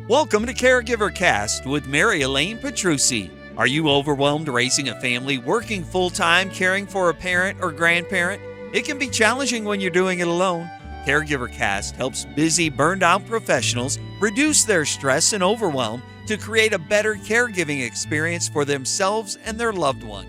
Welcome to Caregiver Cast with Mary Elaine. Are you overwhelmed raising a family, working full-time, caring for a parent or grandparent? It can be challenging when you're doing it alone. Caregiver Cast helps busy, burned-out professionals reduce their stress and overwhelm to create a better caregiving experience for themselves and their loved one.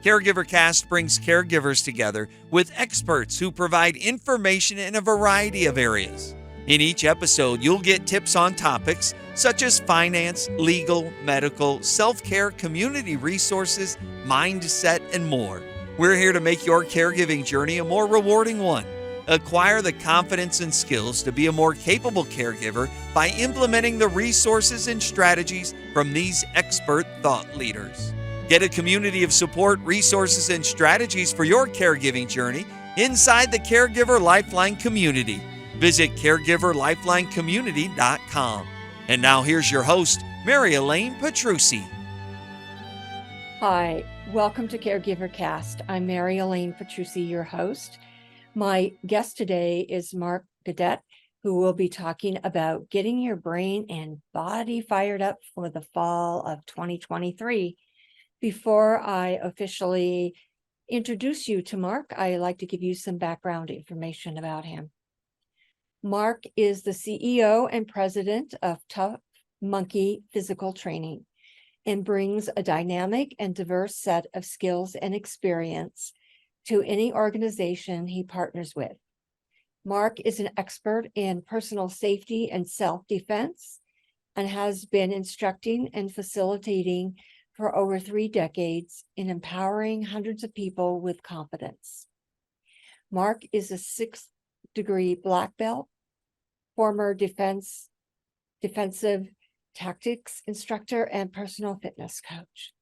Caregiver Cast brings caregivers together with experts who provide information in a variety of areas. In each episode, you'll get tips on topics such as finance, legal, medical, self-care, community resources, mindset, and more. We're here to make your caregiving journey a more rewarding one. Acquire the confidence and skills to be a more capable caregiver by implementing the resources and strategies from these expert thought leaders. Get a community of support, resources, and strategies for your caregiving journey inside the Caregiver Lifeline community. Visit caregiverlifelinecommunity.com. And now here's your host, Mary Elaine. Hi, welcome to Caregiver Cast. I'm Mary Elaine, your host. My guest today is Marc Gaudet, who will be talking about getting your brain and body fired up for the fall of 2023. Before I officially introduce you to Marc, I'd like to give you some background information about him. Marc is the CEO and president of Tough Monkey Physical Training and brings a dynamic and diverse set of skills and experience to any organization he partners with. Marc is an expert in personal safety and self-defense and has been instructing and facilitating for over 3 decades in empowering hundreds of people with confidence. Marc is a 6th-degree black belt, former defensive tactics instructor, and personal fitness coach.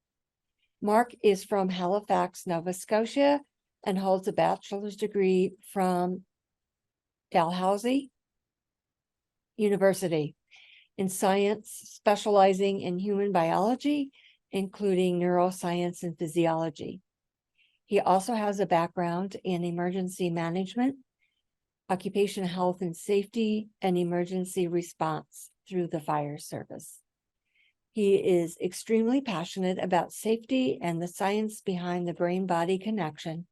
Marc is from Halifax, Nova Scotia, and holds a bachelor's degree from Dalhousie University in science, specializing in human biology, including neuroscience and physiology. He also has a background in emergency management, occupational health and safety, and emergency response through the fire service. He is extremely passionate about safety and the science behind the brain-body connection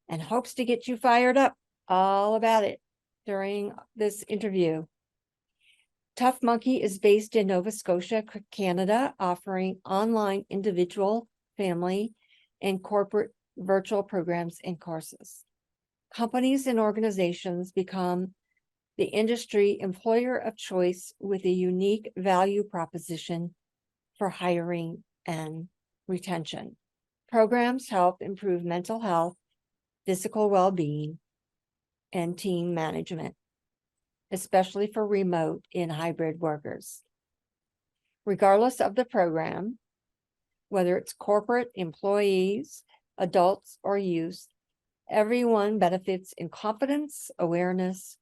and hopes to get you fired up all about it during this interview. Tough Monkey is based in Nova Scotia, Canada, offering online individual, family, and corporate virtual programs and courses. Companies and organizations become the industry employer of choice with a unique value proposition for hiring and retention. Programs help improve mental health, physical well-being, and team management, especially for remote and hybrid workers. Regardless of the program, whether it's corporate, employees, adults, or youth, everyone benefits in confidence, awareness,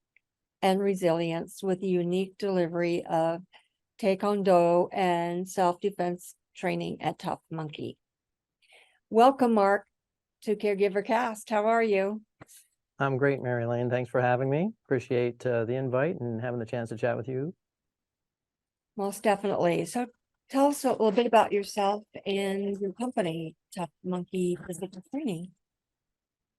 and resilience with the unique delivery of Taekwondo and self-defense training at Tough Monkey. Welcome, Marc, to Caregiver Cast. How are you? I'm great, Mary Elaine. Thanks for having me. Appreciate the invite and having the chance to chat with you. Most definitely. So tell us a little bit about yourself and your company, Tough Monkey Physical Training.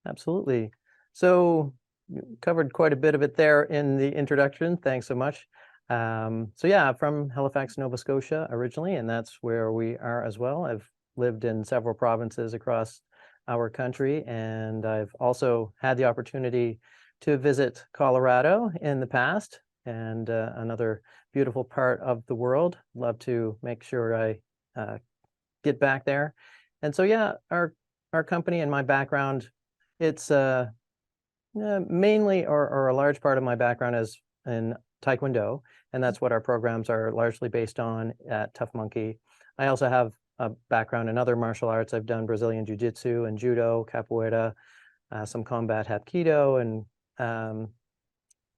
Absolutely. So you covered quite a bit of it there in the introduction. Thanks so much. So yeah, from Halifax, Nova Scotia originally, and that's where we are as well. I've lived in several provinces across our country, and I've also had the opportunity to visit Colorado in the past, and another beautiful part of the world. Love to make sure I get back there. And so yeah, our company and my background, it's mainly or a large part of my background is in Taekwondo, and that's what our programs are largely based on at Tough Monkey. I also have a background in other martial arts. I've done Brazilian Jiu-Jitsu and Judo, Capoeira, some combat Hapkido, and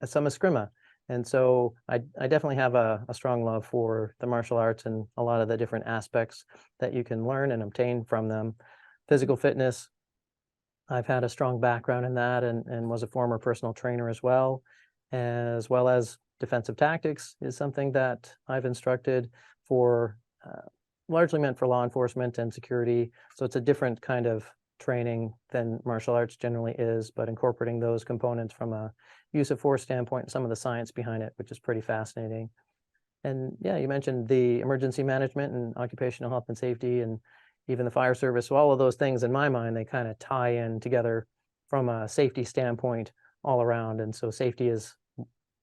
some Eskrima. And so I definitely have a strong love for the martial arts and a lot of the different aspects that you can learn and obtain from them. Physical fitness, I've had a strong background in that and was a former personal trainer as well as defensive tactics is something that I've instructed for, largely meant for law enforcement and security. So it's a different kind of training than martial arts generally is, but incorporating those components from a use of force standpoint and some of the science behind it, which is pretty fascinating. And yeah, you mentioned the emergency management and occupational health and safety and even the fire service. So all of those things in my mind, they kind of tie in together from a safety standpoint all around. And so safety is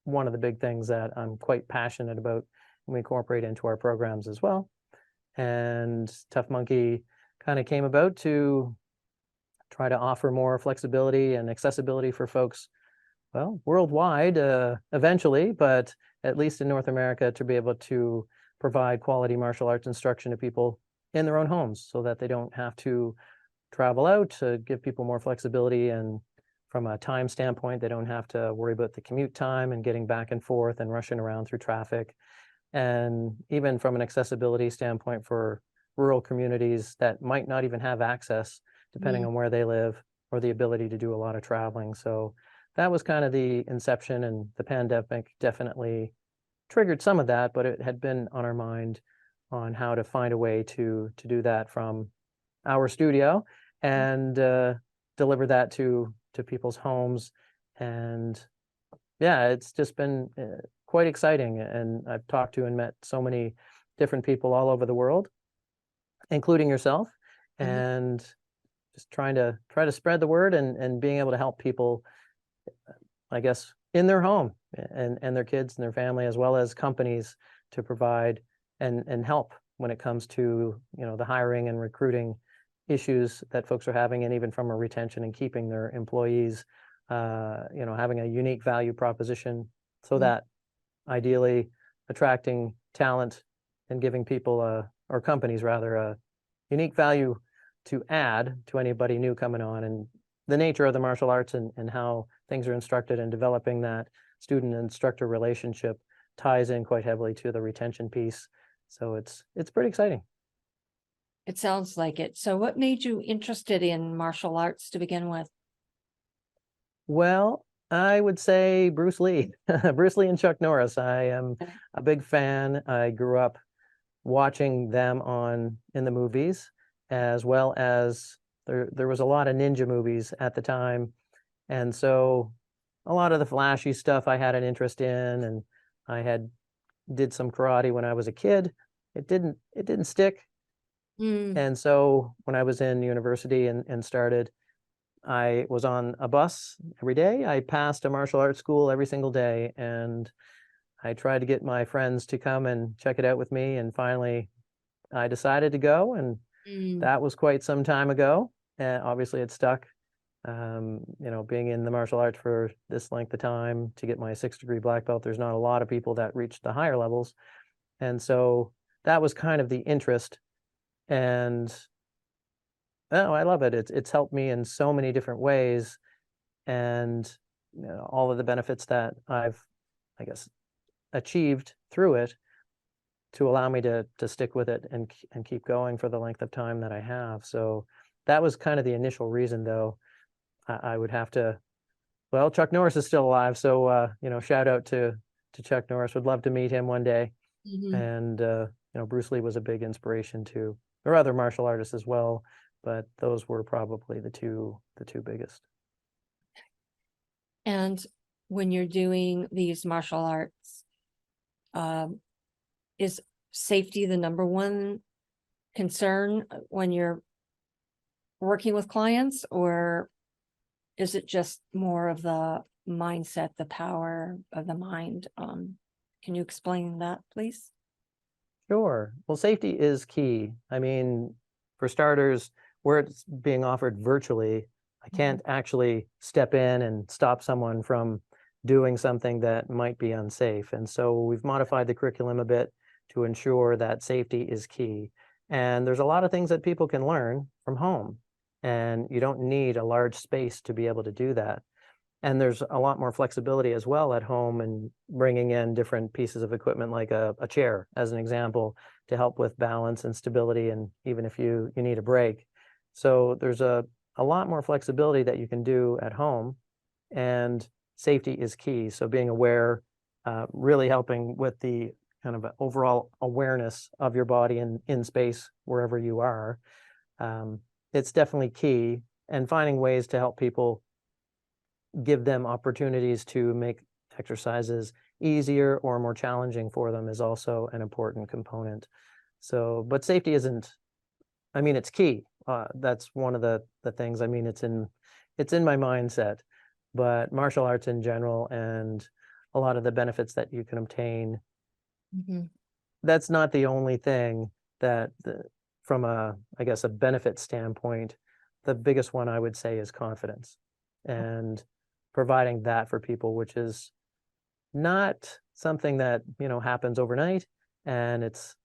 one of the big things that I'm quite passionate about and we incorporate into our programs as well. And Tough Monkey kind of came about to try to offer more flexibility and accessibility for folks, well, worldwide eventually, but at least in North America, to be able to provide quality martial arts instruction to people in their own homes so that they don't have to travel out, to give people more flexibility. And from a time standpoint, they don't have to worry about the commute time and getting back and forth and rushing around through traffic. And even from an accessibility standpoint for rural communities that might not even have access, depending on where they live, or the ability to do a lot of traveling. So that was kind of the inception, and the pandemic definitely triggered some of that, but it had been on our mind on how to find a way to do that from our studio and deliver that to people's homes. And yeah, it's just been quite exciting. And I've talked to and met so many different people all over the world, including yourself, and just trying to spread the word and being able to help people, I guess, in their home and their kids and their family, as well as companies, to provide and help when it comes to, you know, the hiring and recruiting issues that folks are having, and even from a retention and keeping their employees, you know, having a unique value proposition so that ideally attracting talent and giving people or companies rather a unique value to add to anybody new coming on. And the nature of the martial arts and how things are instructed and developing that student instructor relationship ties in quite heavily to the retention piece. So it's pretty exciting. It sounds like it. So what made you interested in martial arts to begin with? Well, I would say Bruce Lee, Bruce Lee and Chuck Norris. I am a big fan. I grew up watching them in the movies, as well as there was a lot of ninja movies at the time. And so a lot of the flashy stuff I had an interest in, and I did some karate when I was a kid. It didn't stick. And so when I was in university and started, I was on a bus every day. I passed a martial arts school every single day, and I tried to get my friends to come and check it out with me. And finally, I decided to go, and that was quite some time ago. And obviously, it stuck. You know, being in the martial arts for this length of time to get my 6th-degree black belt, there's not a lot of people that reach the higher levels. And so that was kind of the interest. And oh, I love it. It's helped me in so many different ways, and you know, all of the benefits that I've, I guess, achieved through it to allow me to stick with it and keep going for the length of time that I have. So that was kind of the initial reason, though. I would have to, well, Chuck Norris is still alive, so you know, shout out to Chuck Norris. Would love to meet him one day. And you know, Bruce Lee was a big inspiration too. There are other martial artists as well, but those were probably the two biggest. And when you're doing these martial arts, is safety the number one concern when you're working with clients, or is it just more of the mindset, the power of the mind? Can you explain that, please? Sure. Well, safety is key. I mean, for starters, where it's being offered virtually, I can't actually step in and stop someone from doing something that might be unsafe. And so we've modified the curriculum a bit to ensure that safety is key. And there's a lot of things that people can learn from home, and you don't need a large space to be able to do that. And there's a lot more flexibility as well at home, and bringing in different pieces of equipment like a chair, as an example, to help with balance and stability, and even if you need a break. So there's a lot more flexibility that you can do at home, and safety is key. So being aware really helping with the kind of overall awareness of your body in space, wherever you are. It's definitely key, and finding ways to help people, give them opportunities to make exercises easier or more challenging for them is also an important component. So, but safety isn't, I mean, it's key. That's one of the things. I mean, it's in my mindset, but martial arts in general and a lot of the benefits that you can obtain, Mhm. that's not the only thing that from I guess a benefit standpoint, the biggest one I would say is confidence, and providing that for people, which is not something that, happens overnight. And it's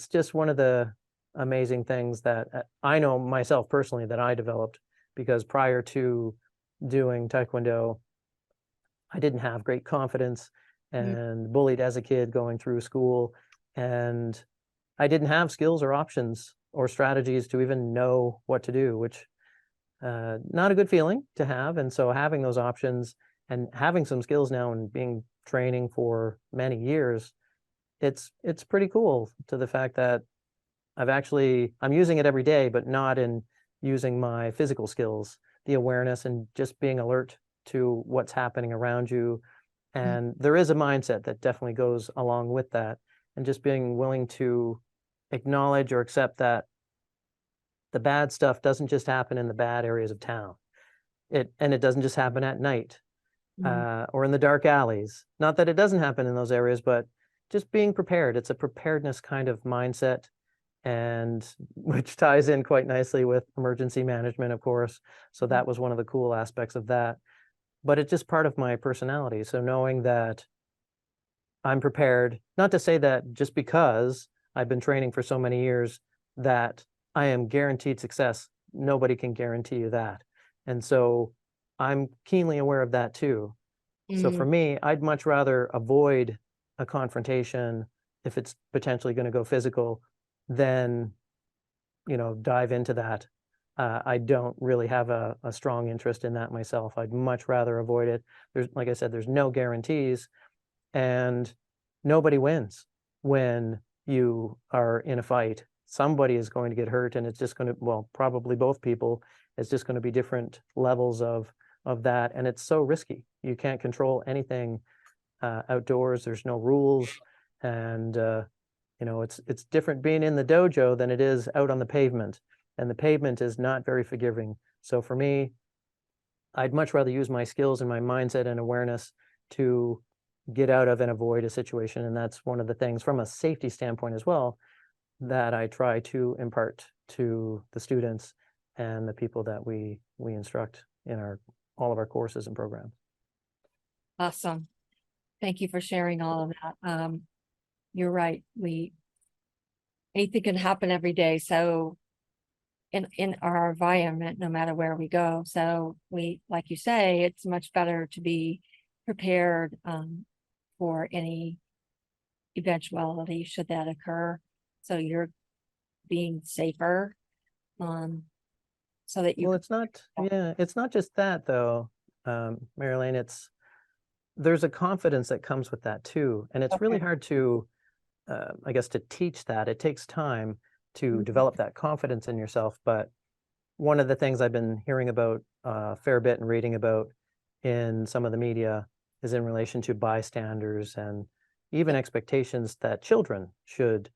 just one of the amazing things that I know myself personally that I developed, because prior to doing Taekwondo, I didn't have great confidence Mm. and bullied as a kid going through school. And I didn't have skills or options or strategies to even know what to do, which not a good feeling to have. And so having those options and having some skills now and being training for many years, it's pretty cool, to the fact that I'm using it every day, but not in using my physical skills, the awareness and just being alert to what's happening around you. Mm. And there is a mindset that definitely goes along with that, and just being willing to acknowledge or accept that the bad stuff doesn't just happen in the bad areas of town. And it doesn't just happen at night, Mm. or in the dark alleys. Not that it doesn't happen in those areas, but just being prepared. It's a preparedness kind of mindset, and which ties in quite nicely with emergency management, of course. So that was one of the cool aspects of that. But it's just part of my personality. So knowing that I'm prepared, not to say that just because I've been training for so many years that I am guaranteed success. Nobody can guarantee you that. And so I'm keenly aware of that too. So Mm. for me, I'd much rather avoid a confrontation if it's potentially going to go physical than, dive into that. I don't really have a strong interest in that myself. I'd much rather avoid it. Like I said, there's no guarantees, and nobody wins when you are in a fight. Somebody is going to get hurt, and it's just going to, well, probably both people. It's just going to be different levels of that, and it's so risky. You can't control anything outdoors. There's no rules, and it's different being in the dojo than it is out on the pavement, and the pavement is not very forgiving. So for me, I'd much rather use my skills and my mindset and awareness to get out of and avoid a situation. And that's one of the things from a safety standpoint as well that I try to impart to the students and the people that we instruct in all of our courses and programs. Awesome. Thank you for sharing all of that. You're right. Anything can happen every day. So in our environment, no matter where we go. So like you say, it's much better to be prepared for any eventuality should that occur. So you're being safer, so that you Well, it's not just that though, Mary Elaine, there's a confidence that comes with that too. And it's really Okay. hard to, I guess, to teach that. It takes time to Mhm. develop that confidence in yourself. But one of the things I've been hearing about a fair bit and reading about in some of the media is in relation to bystanders and even expectations that children should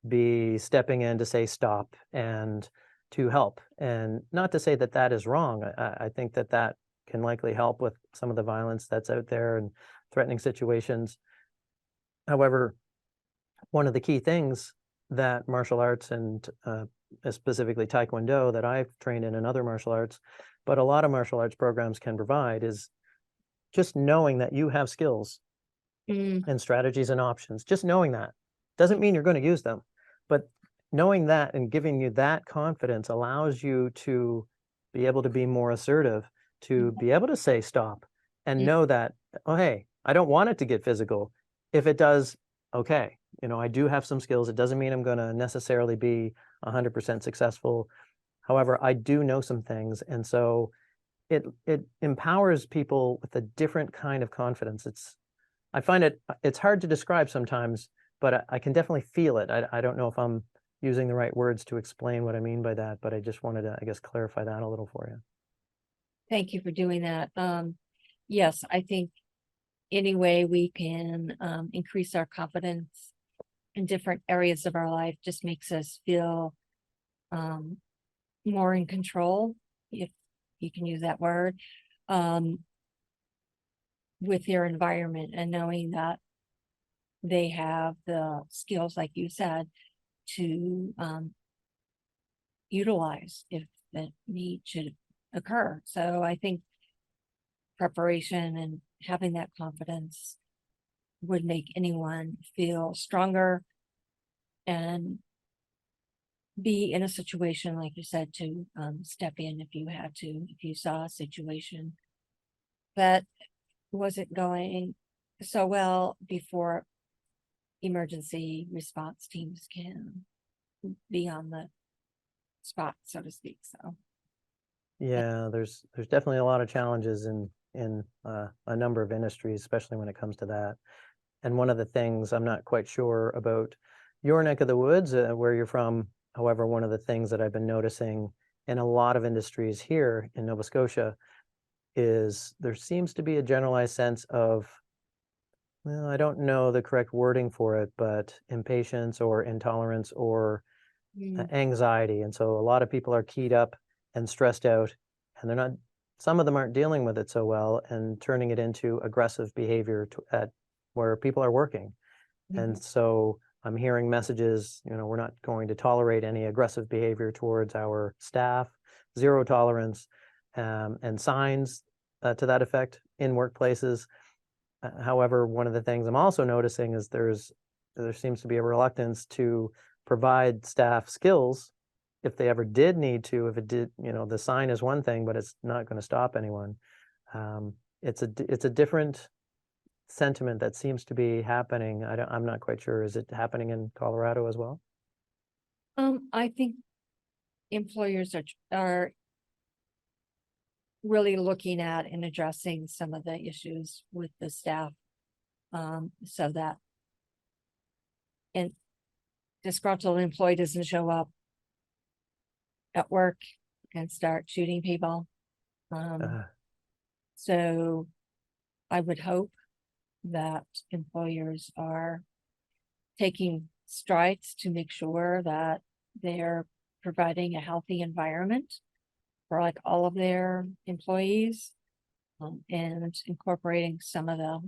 be stepping in to say stop and to help. And not to say that that is wrong. I think that that can likely help with some of the violence that's out there and threatening situations. However, one of the key things that martial arts and specifically Taekwondo that I've trained in and other martial arts, but a lot of martial arts programs can provide is just knowing that you have skills Mm. and strategies and options. Just knowing that doesn't mean you're going to use them, but knowing that and giving you that confidence allows you to be able to be more assertive, to be able to say stop and Mm. know that, oh, hey, I don't want it to get physical. If it does, okay, I do have some skills. It doesn't mean I'm going to necessarily be 100% successful. However, I do know some things. And so it empowers people with a different kind of confidence. I find it's hard to describe sometimes, but I can definitely feel it. I don't know if I'm using the right words to explain what I mean by that, but I just wanted to, I guess, clarify that a little for you. Thank you for doing that. Yes, I think any way we can increase our confidence in different areas of our life just makes us feel more in control, if you can use that word, with their environment, and knowing that they have the skills, like you said, to utilize if the need should occur. So I think preparation and having that confidence would make anyone feel stronger and be in a situation, like you said, to step in if you had to, if you saw a situation that wasn't going so well before emergency response teams can be on the spot, so to speak. So Yeah, there's definitely a lot of challenges in a number of industries, especially when it comes to that. And one of the things, I'm not quite sure about your neck of the woods, where you're from. However, one of the things that I've been noticing in a lot of industries here in Nova Scotia is there seems to be a generalized sense of, well, I don't know the correct wording for it, but impatience or intolerance or anxiety. And so a lot of people are keyed up and stressed out, and they're not, some of them aren't dealing with it so well and turning it into aggressive behavior at where people are working. And so I'm hearing messages, we're not going to tolerate any aggressive behavior towards our staff, zero tolerance, and signs to that effect in workplaces. However, one of the things I'm also noticing is there seems to be a reluctance to provide staff skills if they ever did need to. If it did, the sign is one thing, but it's not going to stop anyone. It's a different sentiment that seems to be happening. I'm not quite sure. Is it happening in Colorado as well? I think employers are really looking at and addressing some of the issues with the staff, so that a disgruntled employee doesn't show up at work and start shooting people. So I would hope that employers are taking strides to make sure that they're providing a healthy environment for like all of their employees, and incorporating some of the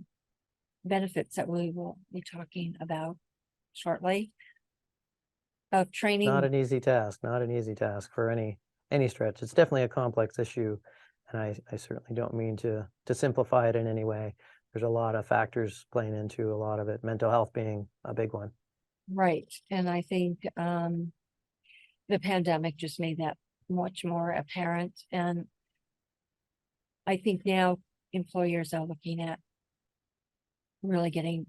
benefits that we will be talking about shortly of training. Not an easy task, not an easy task for any stretch. It's definitely a complex issue, and I certainly don't mean to simplify it in any way. There's a lot of factors playing into a lot of it, mental health being a big one. Right. And I think the pandemic just made that much more apparent. And I think now employers are looking at really getting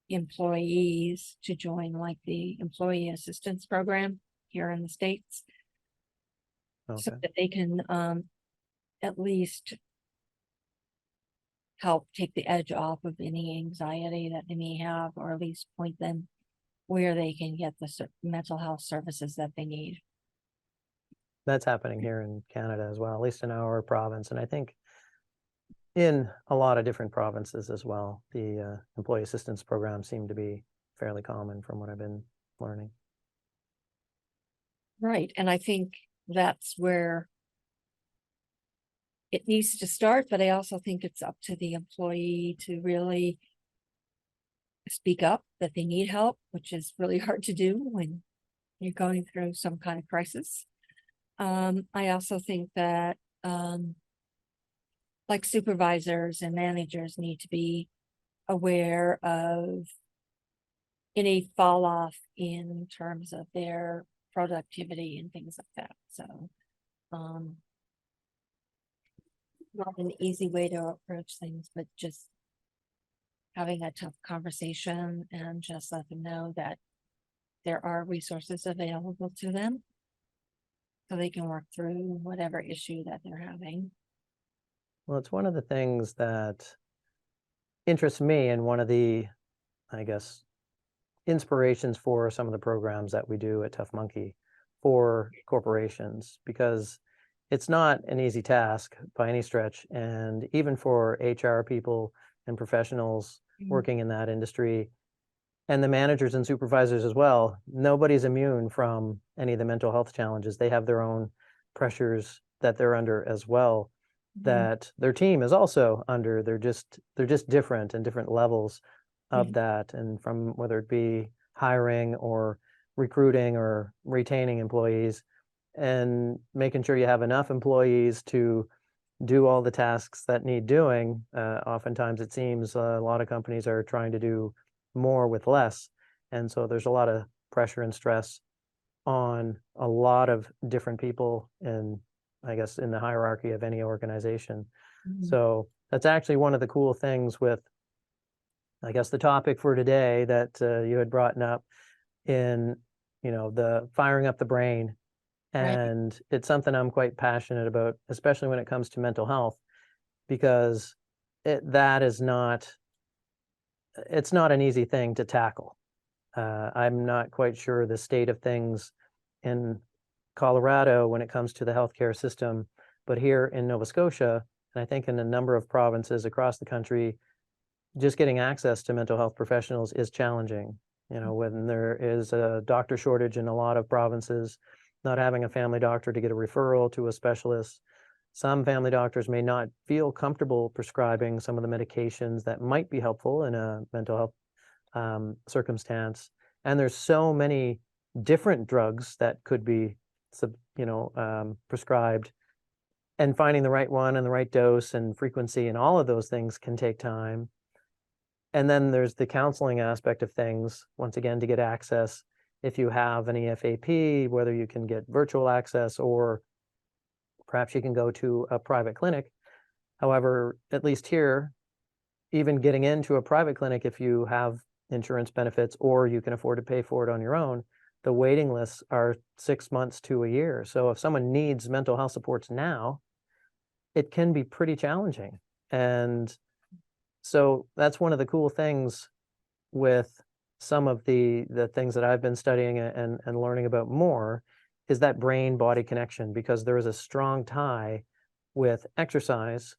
employees to join like the employee assistance program here in the States, so that they can at least help take the edge off of any anxiety that they may have, or at least point them where they can get the mental health services that they need. That's happening here in Canada as well, at least in our province. And I think in a lot of different provinces as well, the employee assistance programs seem to be fairly common from what I've been learning. Right. And I think that's where it needs to start, but I also think it's up to the employee to really speak up that they need help, which is really hard to do when you're going through some kind of crisis. I also think that like supervisors and managers need to be aware of any fall off in terms of their productivity and things like that. So not an easy way to approach things, but just having a tough conversation and just let them know that there are resources available to them so they can work through whatever issue that they're having. Well, it's one of the things that interests me, and one of the, I guess, inspirations for some of the programs that we do at Tough Monkey for corporations, because it's not an easy task by any stretch. And even for HR people and professionals working in that industry, and the managers and supervisors as well, nobody's immune from any of the mental health challenges. They have their own pressures that they're under as well, that their team is also under. They're just different and different levels of that, and from whether it be hiring or recruiting or retaining employees, and making sure you have enough employees to do all the tasks that need doing. Oftentimes it seems a lot of companies are trying to do more with less. And so there's a lot of pressure and stress on a lot of different people, and I guess in the hierarchy of any organization. So that's actually one of the cool things with, I guess, the topic for today that you had brought up in, the firing up the brain. And it's something I'm quite passionate about, especially when it comes to mental health, because that is not, it's not an easy thing to tackle. I'm not quite sure the state of things in Colorado when it comes to the healthcare system, but here in Nova Scotia, and I think in a number of provinces across the country, just getting access to mental health professionals is challenging. When there is a doctor shortage in a lot of provinces, not having a family doctor to get a referral to a specialist. Some family doctors may not feel comfortable prescribing some of the medications that might be helpful in a mental health circumstance. And there's so many different drugs that could be, prescribed, and finding the right one and the right dose and frequency and all of those things can take time. And then there's the counseling aspect of things, once again, to get access. If you have an EFAP, whether you can get virtual access or perhaps you can go to a private clinic. However, at least here, even getting into a private clinic, if you have insurance benefits or you can afford to pay for it on your own, the waiting lists are 6 months to a year. So if someone needs mental health supports now, it can be pretty challenging. And so that's one of the cool things with some of the things that I've been studying and learning about more, is that brain-body connection, because there is a strong tie with exercise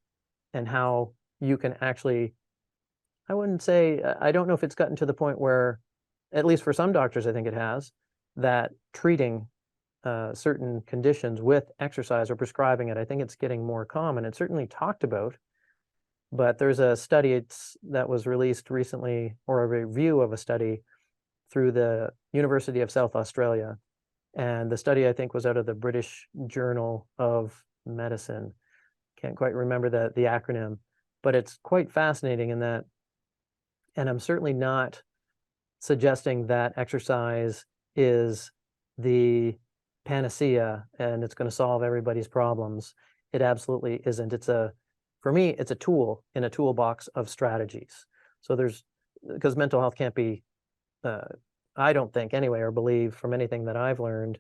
and how you can actually, I wouldn't say, I don't know if it's gotten to the point where, at least for some doctors, I think it has, that treating certain conditions with exercise or prescribing it, I think it's getting more common. It's certainly talked about. But there's a study that was released recently, or a review of a study through the University of South Australia. And the study, I think, was out of the British Journal of Medicine. Can't quite remember the acronym, but it's quite fascinating in that. And I'm certainly not suggesting that exercise is the panacea and it's going to solve everybody's problems. It absolutely isn't. For me, it's a tool in a toolbox of strategies. So because mental health can't be, I don't think anyway, or believe from anything that I've learned,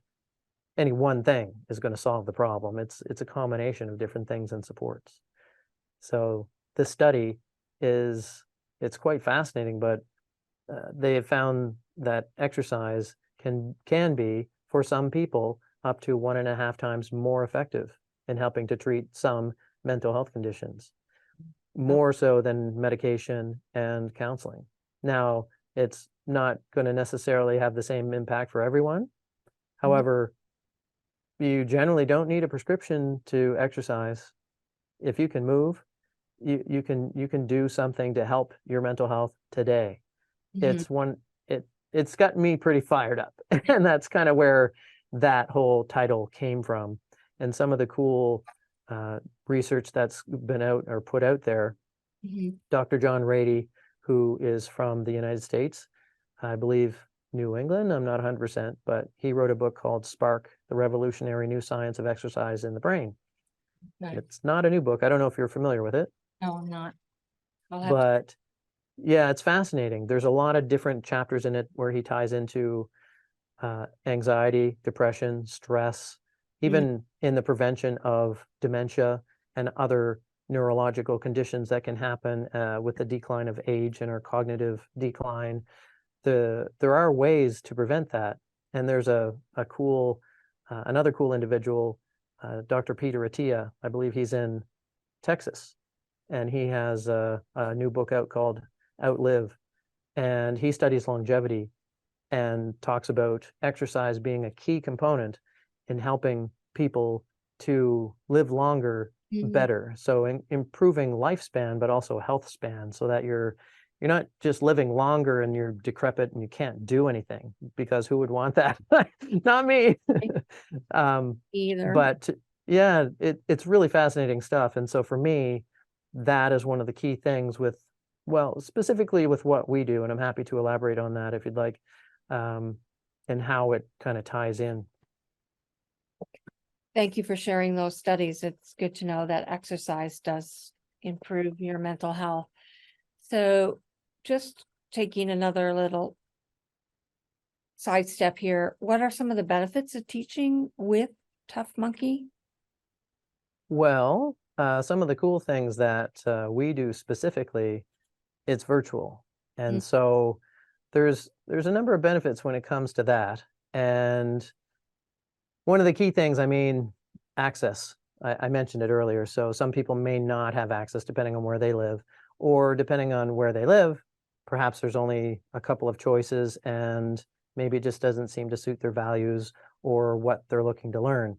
any one thing is going to solve the problem. It's a combination of different things and supports. So this study it's quite fascinating, but they have found that exercise can be, for some people, up to 1.5 times more effective in helping to treat some mental health conditions, more so than medication and counseling. Now, it's not going to necessarily have the same impact for everyone. However, you generally don't need a prescription to exercise. If you can move, you can do something to help your mental health today. It's got me pretty fired up. And that's kind of where that whole title came from. And some of the cool research that's been out or put out there. Dr. John Rady, who is from the United States, I believe New England, I'm not 100%, but he wrote a book called Spark, The Revolutionary New Science of Exercise in the Brain. Right. It's not a new book. I don't know if you're familiar with it. No, I'm not. But yeah, it's fascinating. There's a lot of different chapters in it where he ties into anxiety, depression, stress, even in the prevention of dementia and other neurological conditions that can happen with the decline of age and our cognitive decline. There are ways to prevent that. And there's another cool individual, Dr. Peter Attia. I believe he's in Texas, and he has a new book out called Outlive, and he studies longevity and talks about exercise being a key component in helping people to live longer, better. So improving lifespan, but also health span, so that you're not just living longer and you're decrepit and you can't do anything, because who would want that? Not me. Either. But yeah, it's really fascinating stuff. And so for me, that is one of the key things specifically with what we do. And I'm happy to elaborate on that if you'd like, and how it kind of ties in. Thank you for sharing those studies. It's good to know that exercise does improve your mental health. So just taking another little sidestep here, what are some of the benefits of teaching with Tough Monkey? Well, some of the cool things that we do specifically, it's virtual. And so there's a number of benefits when it comes to that. And one of the key things, access. I mentioned it earlier. So some people may not have access depending on where they live, or depending on where they live, perhaps there's only a couple of choices and maybe it just doesn't seem to suit their values or what they're looking to learn.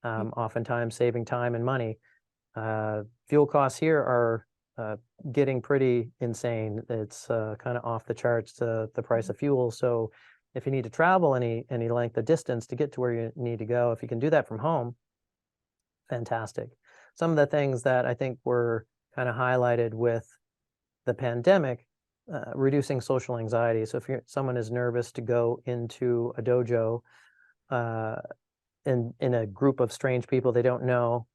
Oftentimes saving time and money. Fuel costs here are getting pretty insane. It's kind of off the charts, the price of fuel. So if you need to travel any length of distance to get to where you need to go, if you can do that from home, fantastic. Some of the things that I think were kind of highlighted with the pandemic, reducing social anxiety. So if someone is nervous to go into a dojo in a group of strange people they don't know,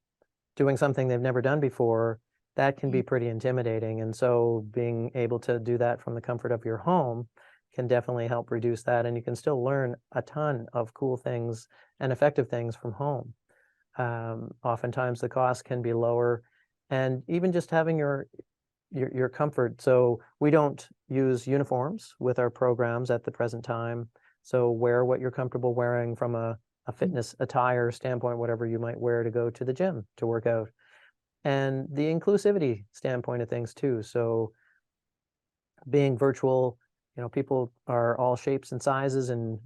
doing something they've never done before, that can be pretty intimidating. And so being able to do that from the comfort of your home can definitely help reduce that. And you can still learn a ton of cool things and effective things from home. Oftentimes the cost can be lower, and even just having your comfort. So we don't use uniforms with our programs at the present time. So wear what you're comfortable wearing from a fitness attire standpoint, whatever you might wear to go to the gym to work out. And the inclusivity standpoint of things too. So being virtual, people are all shapes and sizes and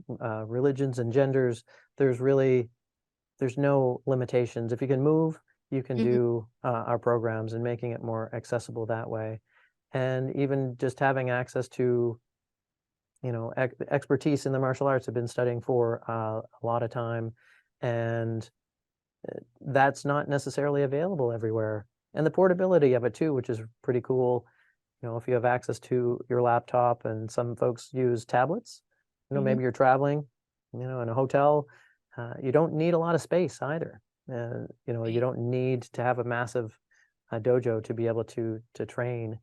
religions and genders. There's no limitations. If you can move, you can do our programs, and making it more accessible that way. And even just having access to, expertise in the martial arts. I've been studying for a lot of time, and that's not necessarily available everywhere. And the portability of it too, which is pretty cool. If you have access to your laptop, and some folks use tablets, maybe you're traveling, in a hotel, you don't need a lot of space either. And, you don't need to have a massive dojo to be able to train.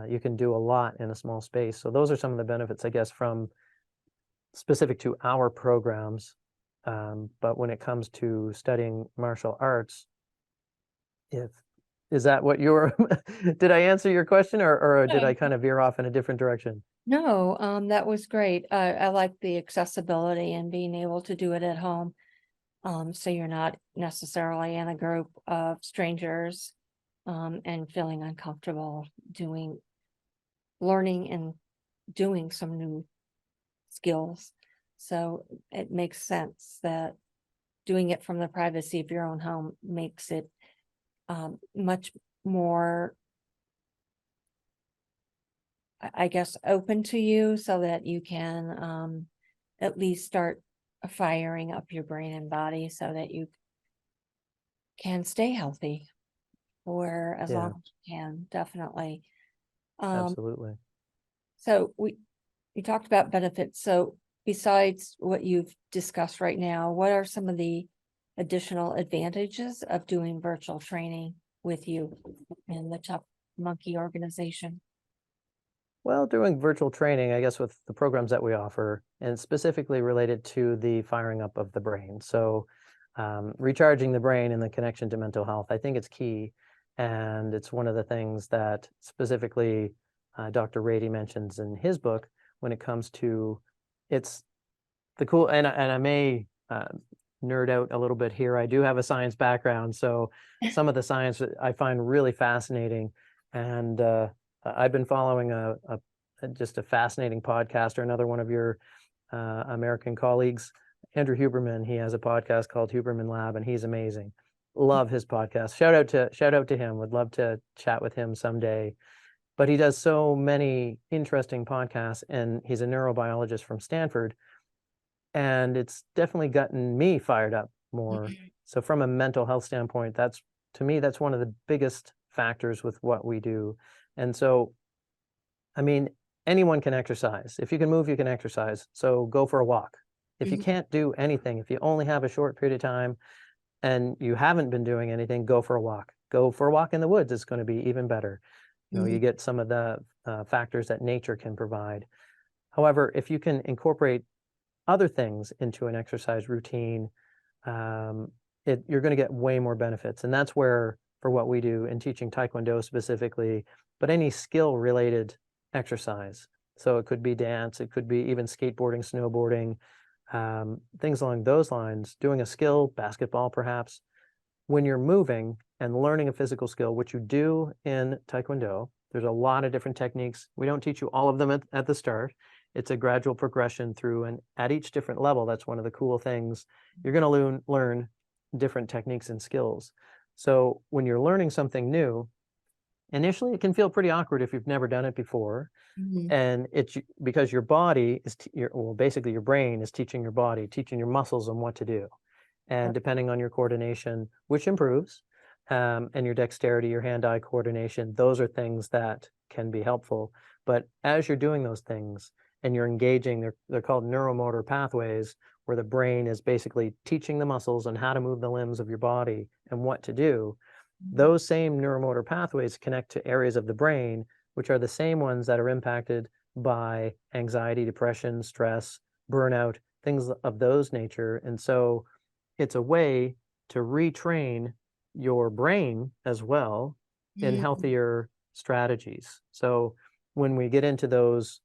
You can do a lot in a small space. So those are some of the benefits, I guess, from specific to our programs. But when it comes to studying martial arts, is that what you're, did I answer your question, or did I kind of veer off in a different direction? No, that was great. I like the accessibility and being able to do it at home. So you're not necessarily in a group of strangers, and feeling uncomfortable learning and doing some new skills. So it makes sense that doing it from the privacy of your own home makes it much more, I guess, open to you, so that you can at least start firing up your brain and body so that you can stay healthy for as long as you can. Definitely. Absolutely. So we talked about benefits. So besides what you've discussed right now, what are some of the additional advantages of doing virtual training with you in the Tough Monkey organization? Well, doing virtual training, I guess, with the programs that we offer, and specifically related to the firing up of the brain. So recharging the brain and the connection to mental health, I think it's key. And it's one of the things that specifically Dr. Rady mentions in his book when it comes to it's the cool, and I may nerd out a little bit here. I do have a science background, so some of the science that I find really fascinating. And I've been following just a fascinating podcast, or another one of your American colleagues, Andrew Huberman. He has a podcast called Huberman Lab, and he's amazing. Love his podcast. Shout out to him. Would love to chat with him someday. But he does so many interesting podcasts, and he's a neurobiologist from Stanford. And it's definitely gotten me fired up more. So from a mental health standpoint, to me, that's one of the biggest factors with what we do. And so, I mean, anyone can exercise. If you can move, you can exercise. So go for a walk. If you can't do anything, if you only have a short period of time and you haven't been doing anything, go for a walk. Go for a walk in the woods. It's going to be even better. You get some of the factors that nature can provide. However, if you can incorporate other things into an exercise routine, you're going to get way more benefits. And that's where, for what we do in teaching Taekwondo specifically, but any skill related exercise. So it could be dance, it could be even skateboarding, snowboarding, things along those lines, doing a skill, basketball perhaps. When you're moving and learning a physical skill, which you do in Taekwondo, there's a lot of different techniques. We don't teach you all of them at the start. It's a gradual progression through, and at each different level, that's one of the cool things. You're going to learn different techniques and skills. So when you're learning something new, initially it can feel pretty awkward if you've never done it before. And it's because your body is, basically your brain is teaching your body, teaching your muscles on what to do. And depending on your coordination, which improves, and your dexterity, your hand-eye coordination, those are things that can be helpful. But as you're doing those things and you're engaging, they're called neuromotor pathways, where the brain is basically teaching the muscles on how to move the limbs of your body and what to do. Those same neuromotor pathways connect to areas of the brain, which are the same ones that are impacted by anxiety, depression, stress, burnout, things of those nature. And so it's a way to retrain your brain as well in healthier strategies. So when we get into those,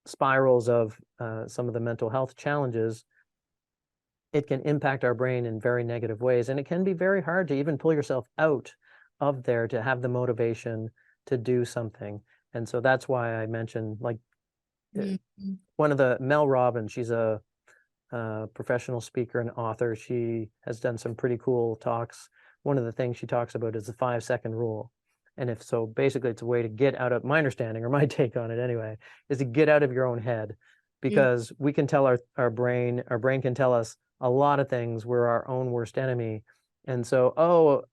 spirals of some of the mental health challenges, it can impact our brain in very negative ways. And it can be very hard to even pull yourself out of there to have the motivation to do something. And so that's why I mentioned, like, one of the Mel Robbins, she's a professional speaker and author. She has done some pretty cool talks. One of the things she talks about is the 5-second rule. And basically it's a way to get out of, my understanding, or my take on it anyway, is to get out of your own head, because we can tell our brain can tell us a lot of things. We're our own worst enemy. And so,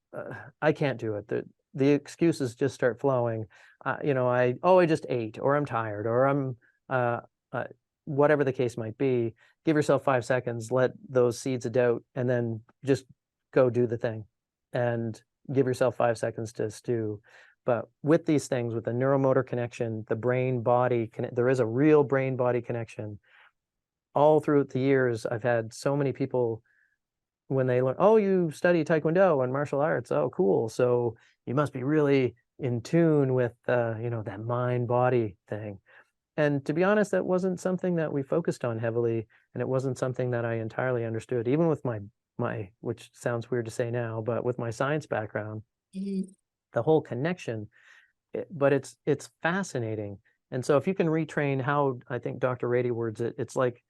I can't do it. The excuses just start flowing. I just ate, or I'm tired, or I'm, whatever the case might be. Give yourself 5 seconds, let those seeds of doubt, and then just go do the thing, and give yourself 5 seconds to stew. But with these things, with the neuromotor connection, the brain-body, there is a real brain-body connection. All through the years, I've had so many people, when they learn, oh, you study Taekwondo and martial arts, oh, cool. So you must be really in tune with, that mind-body thing. And to be honest, that wasn't something that we focused on heavily, and it wasn't something that I entirely understood, even with my, which sounds weird to say now, but with my science background, the whole connection, but it's fascinating. And so if you can retrain, how I think Dr. Rady words it, it's like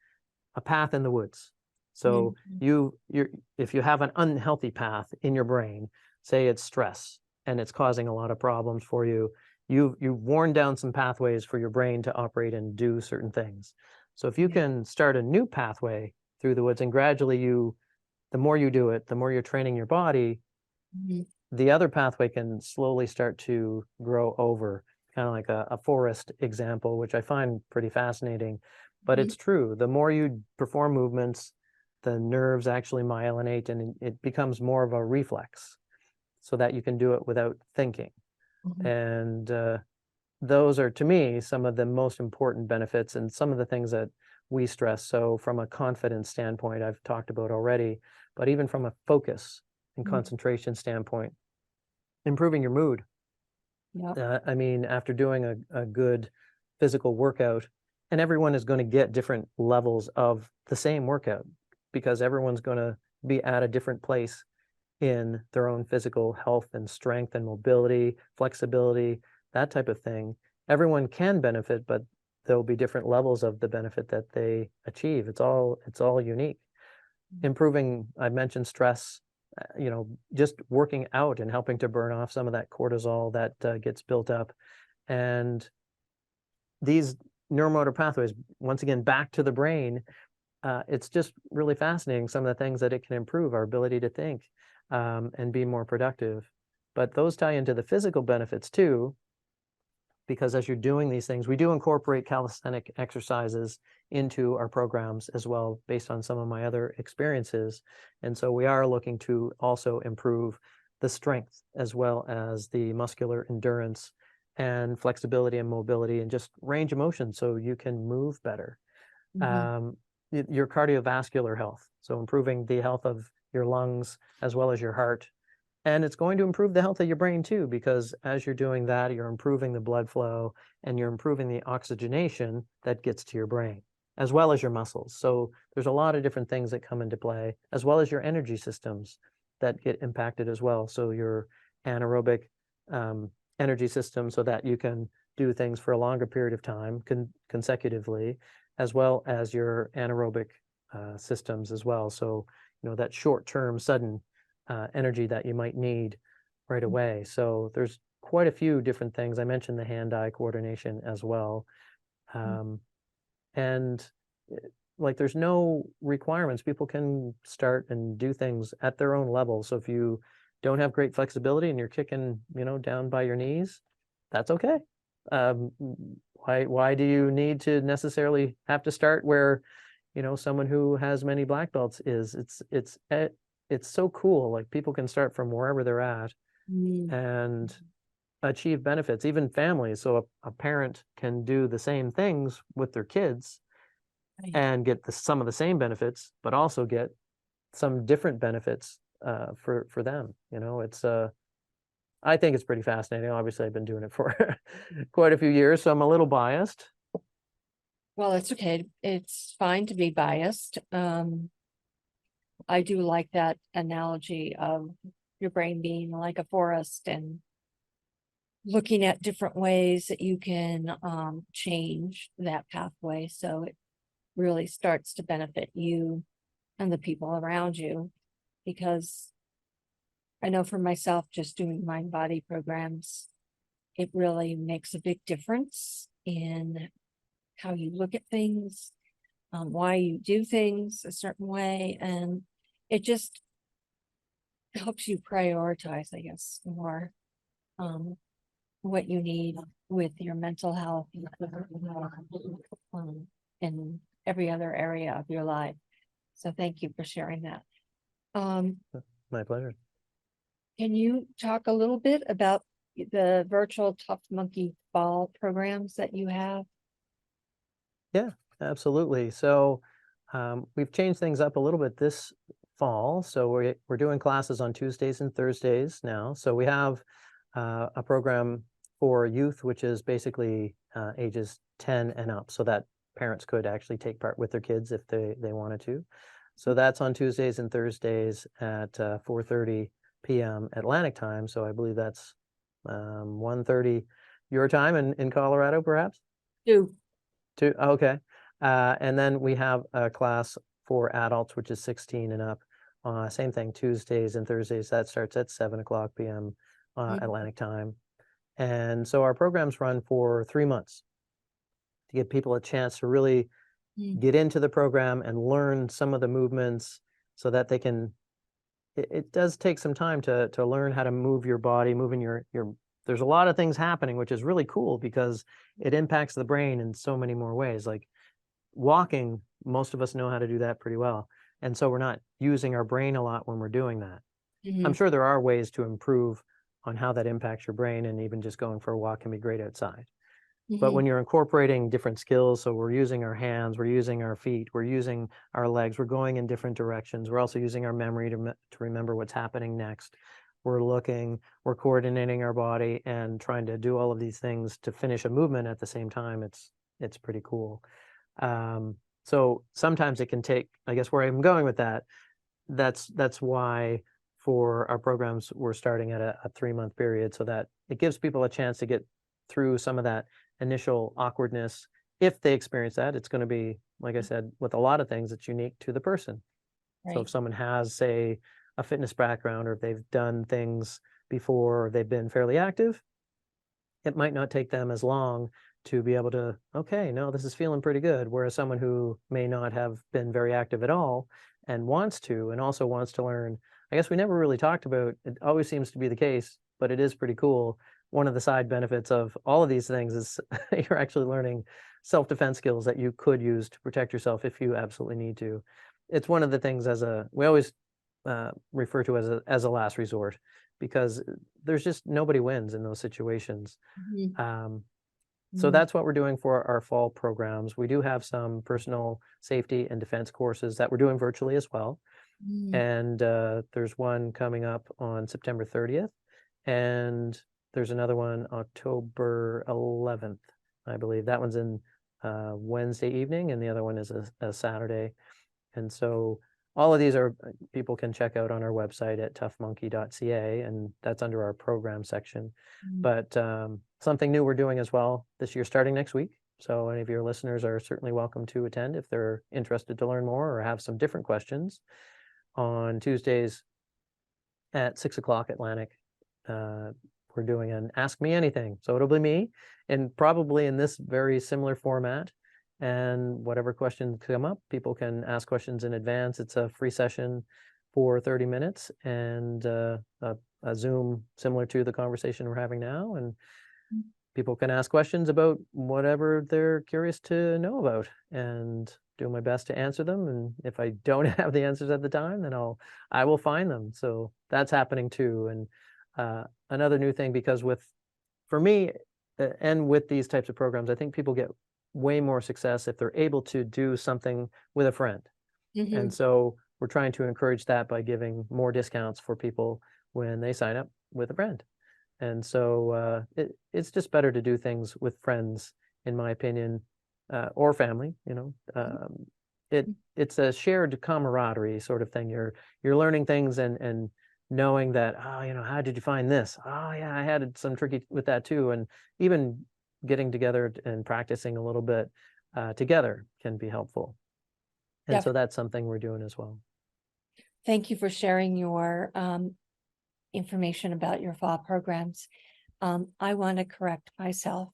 a path in the woods. So if you have an unhealthy path in your brain, say it's stress and it's causing a lot of problems for you, you've worn down some pathways for your brain to operate and do certain things. So if you can start a new pathway through the woods, and gradually the more you do it, the more you're training your body, the other pathway can slowly start to grow over, kind of like a forest example, which I find pretty fascinating. But it's true. The more you perform movements, the nerves actually myelinate, and it becomes more of a reflex, so that you can do it without thinking. And those are, to me, some of the most important benefits, and some of the things that we stress. So from a confidence standpoint, I've talked about already, but even from a focus and concentration standpoint, improving your mood. Yep. I mean, after doing a good physical workout, and everyone is going to get different levels of the same workout because everyone's going to be at a different place in their own physical health and strength and mobility, flexibility, that type of thing. Everyone can benefit, but there'll be different levels of the benefit that they achieve. It's all unique. Improving, I mentioned stress, just working out and helping to burn off some of that cortisol that gets built up. And these neuromotor pathways, once again, back to the brain, it's just really fascinating, some of the things that it can improve, our ability to think and be more productive. But those tie into the physical benefits too, because as you're doing these things, we do incorporate calisthenic exercises into our programs as well, based on some of my other experiences. And so we are looking to also improve the strength as well as the muscular endurance and flexibility and mobility and just range of motion so you can move better. Your cardiovascular health, so improving the health of your lungs as well as your heart. And it's going to improve the health of your brain too, because as you're doing that, you're improving the blood flow and you're improving the oxygenation that gets to your brain, as well as your muscles. So there's a lot of different things that come into play, as well as your energy systems that get impacted as well. So your anaerobic energy system, so that you can do things for a longer period of time consecutively, as well as your anaerobic systems as well. So, that short-term sudden energy that you might need right away. So there's quite a few different things. I mentioned the hand-eye coordination as well. And like, there's no requirements. People can start and do things at their own level. So if you don't have great flexibility and you're kicking, down by your knees, that's okay. Why do you need to necessarily have to start where, someone who has many black belts is? It's so cool. Like, people can start from wherever they're at and achieve benefits, even families. So a parent can do the same things with their kids and get some of the same benefits, but also get some different benefits for them. I think it's pretty fascinating. Obviously, I've been doing it for quite a few years, so I'm a little biased. Well, it's okay. It's fine to be biased. I do like that analogy of your brain being like a forest and looking at different ways that you can change that pathway so it really starts to benefit you and the people around you. Because I know for myself, just doing mind body programs, it really makes a big difference in how you look at things, why you do things a certain way, and it just helps you prioritize, I guess, more what you need with your mental health in every other area of your life. So thank you for sharing that. My pleasure. Can you talk a little bit about the virtual Tough Monkey Ball programs that you have? Yeah, absolutely. So we've changed things up a little bit this fall. So we're doing classes on Tuesdays and Thursdays now. So we have a program for youth, which is basically ages 10 and up, so that parents could actually take part with their kids if they wanted to. So that's on Tuesdays and Thursdays at 4:30 p.m. Atlantic time. So I believe that's 1:30 your time in Colorado, perhaps? Do. Okay. And then we have a class for adults, which is 16 and up. Same thing, Tuesdays and Thursdays. That starts at 7:00 p.m. Atlantic time. And so our programs run for 3 months to give people a chance to really get into the program and learn some of the movements so that they can. It does take some time to learn how to move your body, moving your. There's a lot of things happening, which is really cool because it impacts the brain in so many more ways. Like walking, most of us know how to do that pretty well. And so we're not using our brain a lot when we're doing that. I'm sure there are ways to improve on how that impacts your brain, and even just going for a walk can be great outside. But when you're incorporating different skills, so we're using our hands, we're using our feet, we're using our legs, we're going in different directions. We're also using our memory to remember what's happening next. we're looking, we're coordinating our body and trying to do all of these things to finish a movement at the same time. It's pretty cool. So sometimes it can take, I guess where I'm going with that, that's why for our programs, we're starting at a 3-month period so that it gives people a chance to get through some of that initial awkwardness. If they experience that, it's going to be, like I said, with a lot of things, it's unique to the person. So Right. if someone has, say, a fitness background, or if they've done things before, or they've been fairly active, it might not take them as long to be able to, okay, no, this is feeling pretty good. Whereas someone who may not have been very active at all and wants to, and also wants to learn, I guess we never really talked about, it always seems to be the case, but it is pretty cool. One of the side benefits of all of these things is you're actually learning self-defense skills that you could use to protect yourself if you absolutely need to. It's one of the things we always refer to as a last resort, because there's just nobody wins in those situations. Mhm. So Mhm. that's what we're doing for our fall programs. We do have some personal safety and defense courses that we're doing virtually as well. Mhm. And there's one coming up on September 30th, and there's another one October 11th, I believe. That one's in Wednesday evening, and the other one is a Saturday. And so all of these are people can check out on our website at toughmonkey.ca, and that's under our program section. Mhm. But something new we're doing as well this year, starting next week. So any of your listeners are certainly welcome to attend if they're interested to learn more or have some different questions. On Tuesdays at 6 o'clock Atlantic, we're doing an Ask Me Anything. So it'll be me, and probably in this very similar format. And whatever questions come up, people can ask questions in advance. It's a free session for 30 minutes, and a Zoom similar to the conversation we're having now. And people can ask questions about whatever they're curious to know about, and do my best to answer them. And if I don't have the answers at the time, then I will find them. So that's happening too. And another new thing, because for me, and with these types of programs, I think people get way more success if they're able to do something with a friend. And Mhm. so we're trying to encourage that by giving more discounts for people when they sign up with a friend. And so it's just better to do things with friends, in my opinion, or family. It's a shared camaraderie sort of thing. You're learning things and knowing that, oh, how did you find this? Oh yeah, I had some tricky with that too. And even getting together and practicing a little bit together can be helpful. And so that's something we're doing as well. Thank you for sharing your information about your fall programs. I want to correct myself.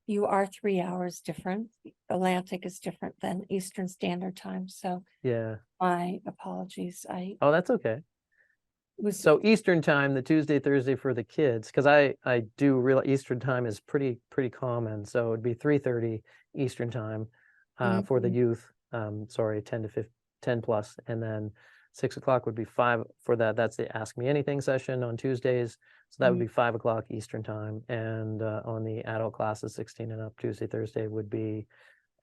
You are 3 hours different. Atlantic is different than Eastern Standard Time. So Yeah. my apologies. Oh, that's okay. Was So Eastern time, the Tuesday, Thursday for the kids, because I do realize Eastern time is pretty common. So it'd be 3:30 Eastern time for the Mhm. youth. Sorry, 10 plus, and then 6 o'clock would be 5 for that. That's the Ask Me Anything session on Tuesdays. So that would Mhm. be 5 o'clock Eastern time, and on the adult classes 16 and up, Tuesday, Thursday would be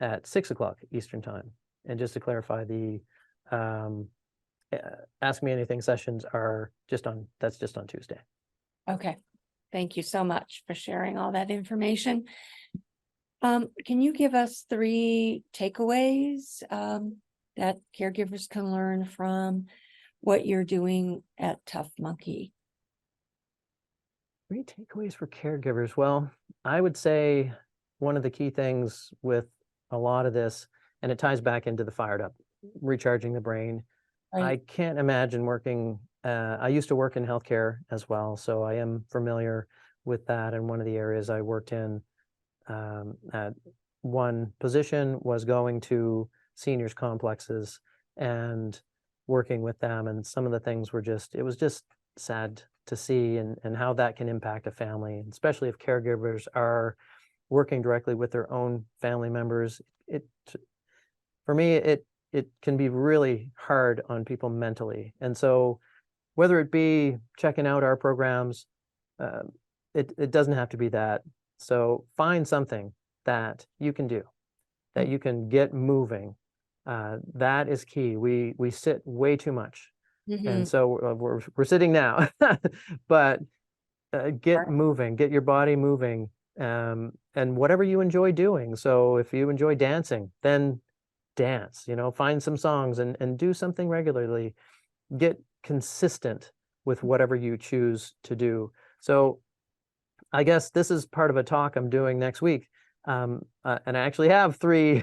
at 6 o'clock Eastern time. And just to clarify, the Ask Me Anything sessions are that's just on Tuesday. Okay. Thank you so much for sharing all that information. Can you give us 3 takeaways that caregivers can learn from what you're doing at Tough Monkey? 3 takeaways for caregivers. Well, I would say one of the key things with a lot of this, and it ties back into the fired up, recharging the brain. I Right. can't imagine working. I used to work in healthcare as well, so I am familiar with that. And one of the areas I worked in at one position was going to seniors complexes and working with them. And some of the things it was just sad to see, and how that can impact a family, especially if caregivers are working directly with their own family members. For me, it can be really hard on people mentally. And so whether it be checking out our programs, um, it doesn't have to be that. So find something that you can do, that Mm. you can get moving. That is key. We sit way too much. And so we're sitting now, but get moving, get your body moving, and whatever you enjoy doing. So if you enjoy dancing, then dance, find some songs and do something regularly. Get consistent with whatever you choose to do. So I guess this is part of a talk I'm doing next week. And I actually have three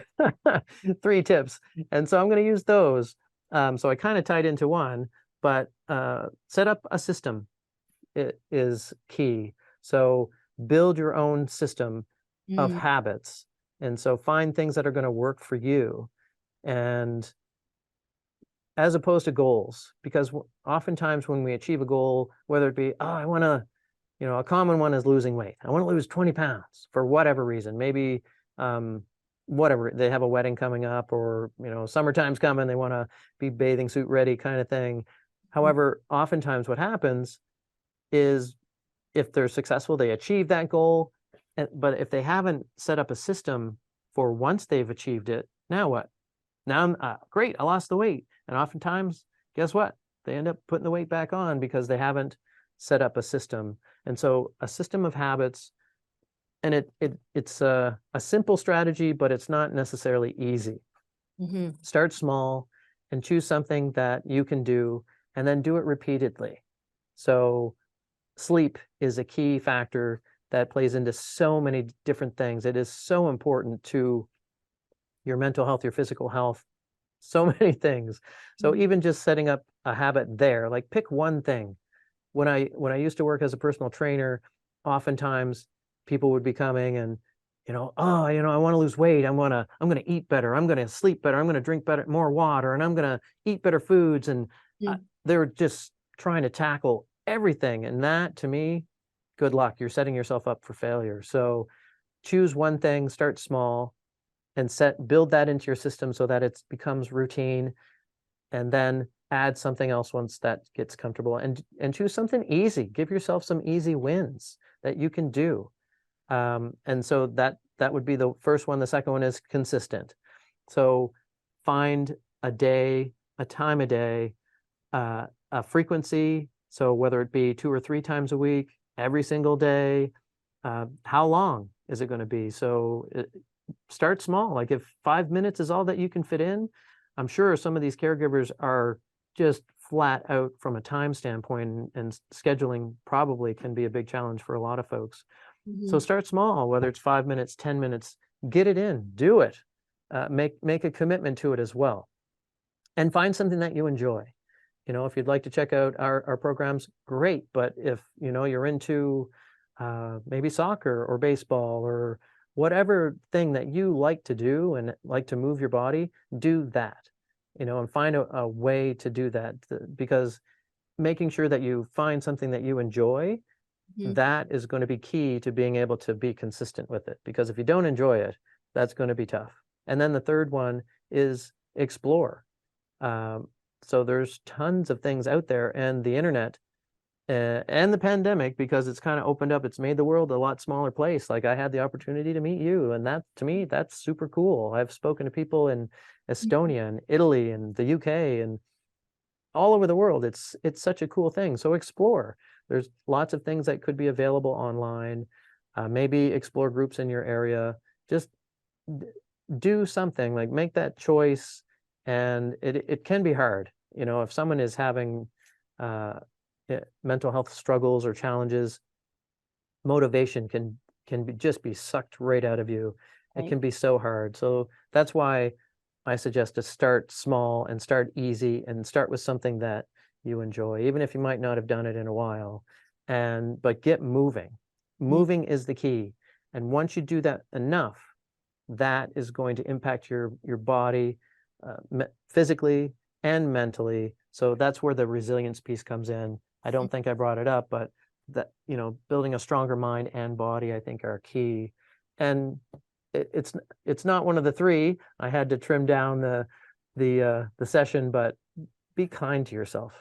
tips. And so I'm going to use those. So I kind of tied into one, but set up a system is key. So build your own system of habits. And so find things that are going to work for you. And as opposed to goals, because oftentimes when we achieve a goal, whether it be, I want to, a common one is losing weight. I want to lose 20 pounds for whatever reason. Maybe whatever, they have a wedding coming up, or, summertime's coming, they want to be bathing suit ready kind of thing. However, oftentimes what happens is if they're successful, they achieve that goal. But if they haven't set up a system for once they've achieved it, now what? Now I'm great, I lost the weight. And oftentimes, guess what? They end up putting the weight back on because they haven't set up a system. And so a system of habits, and it's a simple strategy, but it's not necessarily easy. Start small and choose something that you can do, and then do it repeatedly. So sleep is a key factor that plays into so many different things. It is so important to your mental health, your physical health, so many things. So even just setting up a habit there, like pick one thing. When I used to work as a personal trainer, oftentimes people would be coming and, I want to lose weight. I'm going to eat better. I'm going to sleep better. I'm going to drink more water, and I'm going to eat better foods. And they're just trying to tackle everything. And that, to me, good luck. You're setting yourself up for failure. So choose one thing, start small, and build that into your system so that it becomes routine, and then add something else once that gets comfortable, and choose something easy. Give yourself some easy wins that you can do. And so that would be the first one. The second one is consistent. So find a day, a time a day, a frequency. So whether it be 2 or 3 times a week, every single day, how long is it going to be? So start small. Like if 5 minutes is all that you can fit in, I'm sure some of these caregivers are just flat out from a time standpoint, and scheduling probably can be a big challenge for a lot of folks. So start small, whether it's 5 minutes, 10 minutes, get it in, do it, make a commitment to it as well, and find something that you enjoy. If you'd like to check out our programs, great. But if, you're into maybe soccer or baseball or whatever thing that you like to do and like to move your body, do that, and find a way to do that, because making sure that you find something that you enjoy, that is going to be key to being able to be consistent with it. Because if you don't enjoy it, that's going to be tough. And then the third one is explore. So there's tons of things out there, and the internet and the pandemic, because it's kind of opened up, it's made the world a lot smaller place. Like I had the opportunity to meet you, and that, to me, that's super cool. I've spoken to people in Estonia and Italy and the UK and all over the world. It's such a cool thing. So explore. There's lots of things that could be available online. Maybe explore groups in your area. Just do something, like make that choice. And it can be hard. If someone is having mental health struggles or challenges, motivation can just be sucked right out of you. Right. It can be so hard. So that's why I suggest to start small and start easy, and start with something that you enjoy, even if you might not have done it in a while. But get moving. Moving is the key. And once you do that enough, that is going to impact your body physically and mentally. So that's where the resilience piece comes in. I don't think I brought it up, but that, building a stronger mind and body, I think, are key. And it's not one of the three. I had to trim down the session, but be kind to yourself.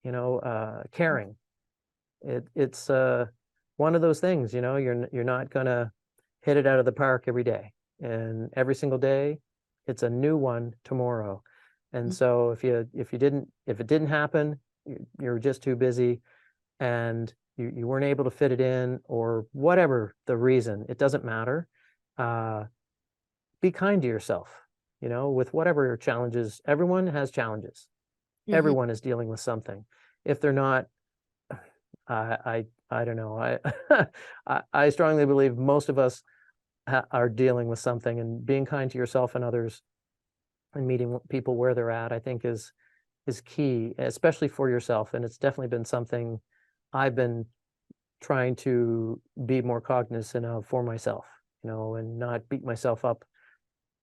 Caring. It's one of those things. You're not gonna hit it out of the park every day, and every single day, it's a new one tomorrow. And so if it didn't happen, you're just too busy, and you weren't able to fit it in, or whatever the reason, it doesn't matter. Be kind to yourself, with whatever your challenges. Everyone has challenges. Mhm. Everyone is dealing with something. If they're not, I don't know. I strongly believe most of us are dealing with something, and being kind to yourself and others and meeting people where they're at, I think is key, especially for yourself. And it's definitely been something I've been trying to be more cognizant of for myself, and not beat myself up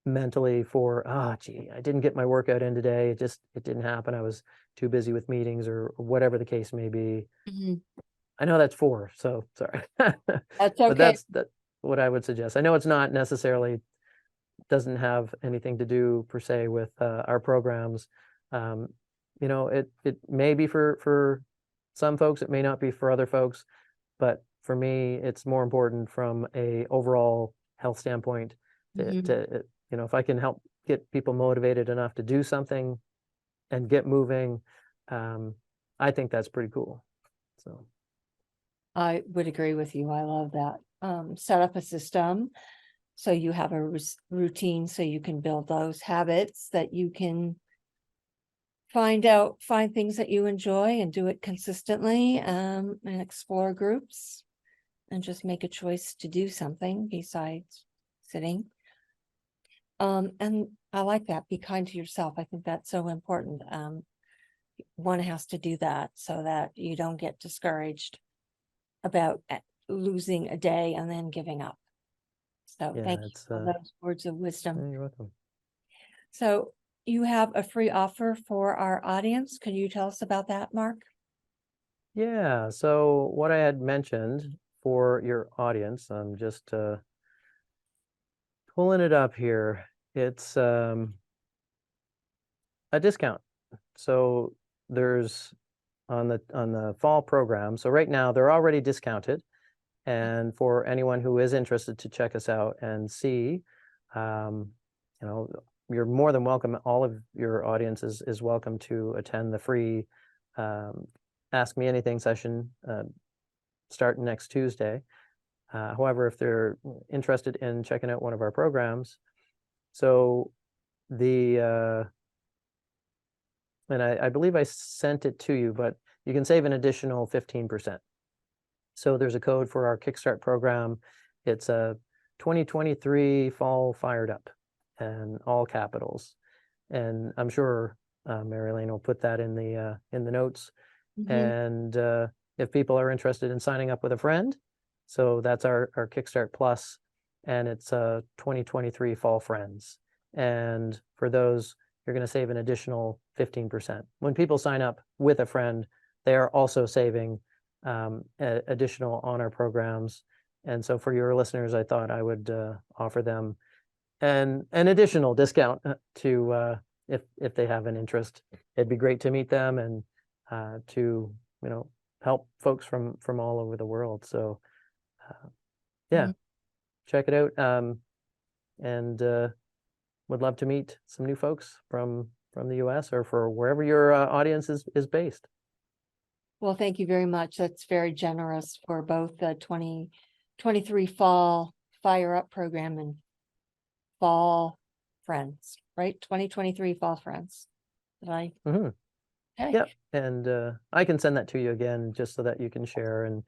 mentally for, gee, I didn't get my workout in today. It didn't happen. I was too busy with meetings, or whatever the case may be. Mhm. I know that's 4, so sorry. That's But okay. that's what I would suggest. I know it's not necessarily, doesn't have anything to do per se with our programs. Um, it may be for some folks, it may not be for other folks, but for me, it's more important from a overall health standpoint Mhm. if I can help get people motivated enough to do something and get moving, I think that's pretty cool. So. I would agree with you. I love that. Set up a system so you have a routine, so you can build those habits, that you can find things that you enjoy and do it consistently, and explore groups, and just make a choice to do something besides sitting. And I like that. Be kind to yourself. I think that's so important. One has to do that so that you don't get discouraged about losing a day and then giving up. So Yeah, thank you it's for those words of wisdom. you're welcome. So you have a free offer for our audience. Can you tell us about that, Mark? Yeah, so what I had mentioned for your audience, I'm just pulling it up here. It's a discount. So there's on the fall program. So right now they're already discounted. And for anyone who is interested to check us out and see, um, you're more than welcome. All of your audience is welcome to attend the free Ask Me Anything session starting next Tuesday. However, if they're interested in checking out one of our programs, so the and I believe I sent it to you, but you can save an additional 15%. So there's a code for our Kickstart program. It's a 2023 Fall Fired Up, and all capitals. And I'm sure Mary Elaine will put that in the notes. Mhm. And if people are interested in signing up with a friend, so that's our Kickstart Plus, and it's 2023 Fall Friends. And for those, you're going to save an additional 15%. When people sign up with a friend, they are also saving additional honor programs. And so for your listeners, I thought I would offer them an additional discount to if they have an interest. It'd be great to meet them and to help folks from all over the world. So yeah, Mhm. check it out, and would love to meet some new folks from the US or for wherever your audience is based. Well, thank you very much. That's very generous for both the 2023 Fall Fire Up program and Fall Friends, right? 2023 Fall Friends. Did I? Mhm. Okay. Yep, and I can send that to you again just so that you can share. And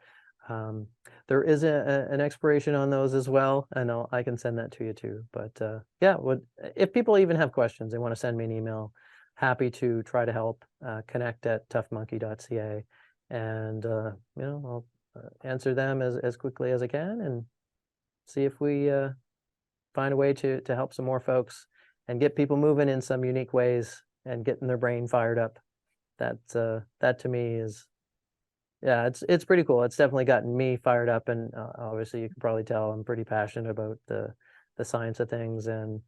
there is an expiration on those as well, and I can send that to you too. But yeah, if people even have questions, they want to send me an email, happy to try to help. Connect at toughmonkey.ca, and I'll answer them as quickly as I can, and see if we find a way to help some more folks and get people moving in some unique ways and getting their brain fired up. That to me is, yeah, it's pretty cool. It's definitely gotten me fired up, and obviously you can probably tell I'm pretty passionate about the science of things. And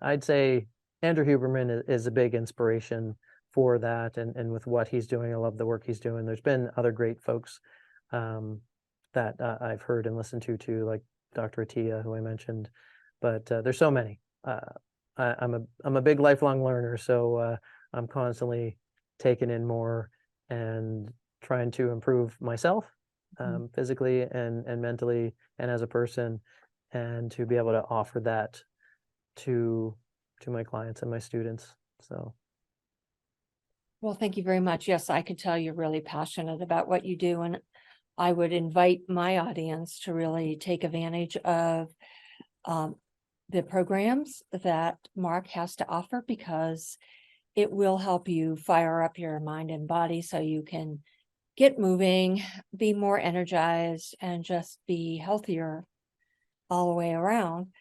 I'd say Andrew Huberman is a big inspiration for that, and with what he's doing. I love the work he's doing. There's been other great folks that I've heard and listened to too, like Dr. Attia, who I mentioned, but there's so many. I'm a big lifelong learner, so I'm constantly taking in more and trying to improve myself, physically and mentally and as a person, and to be able to offer that to my clients and my students. So Well, thank you very much. Yes, I could tell you're really passionate about what you do, and I would invite my audience to really take advantage of the programs that Marc has to offer, because it will help you fire up your mind and body so you can get moving, be more energized, and just be healthier all the way around.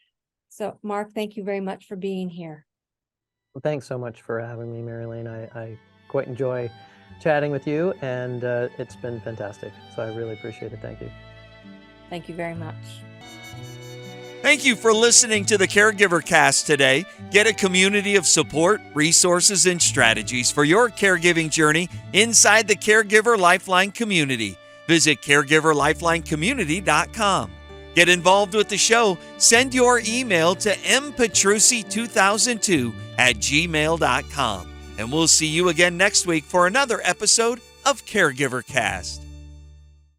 So, Marc, thank you very much for being here. well, thanks so much for having me, Mary Elaine. I quite enjoy chatting with you, and it's been fantastic. So I really appreciate it. Thank you. Thank you very much. Thank you for listening to the Caregiver Cast today. Get a community of support, resources, and strategies for your caregiving journey inside the Caregiver Lifeline community. Visit caregiverlifelinecommunity.com. Get involved with the show. Send your email to mpetrucci2002@gmail.com. And we'll see you again next week for another episode of Caregiver Cast.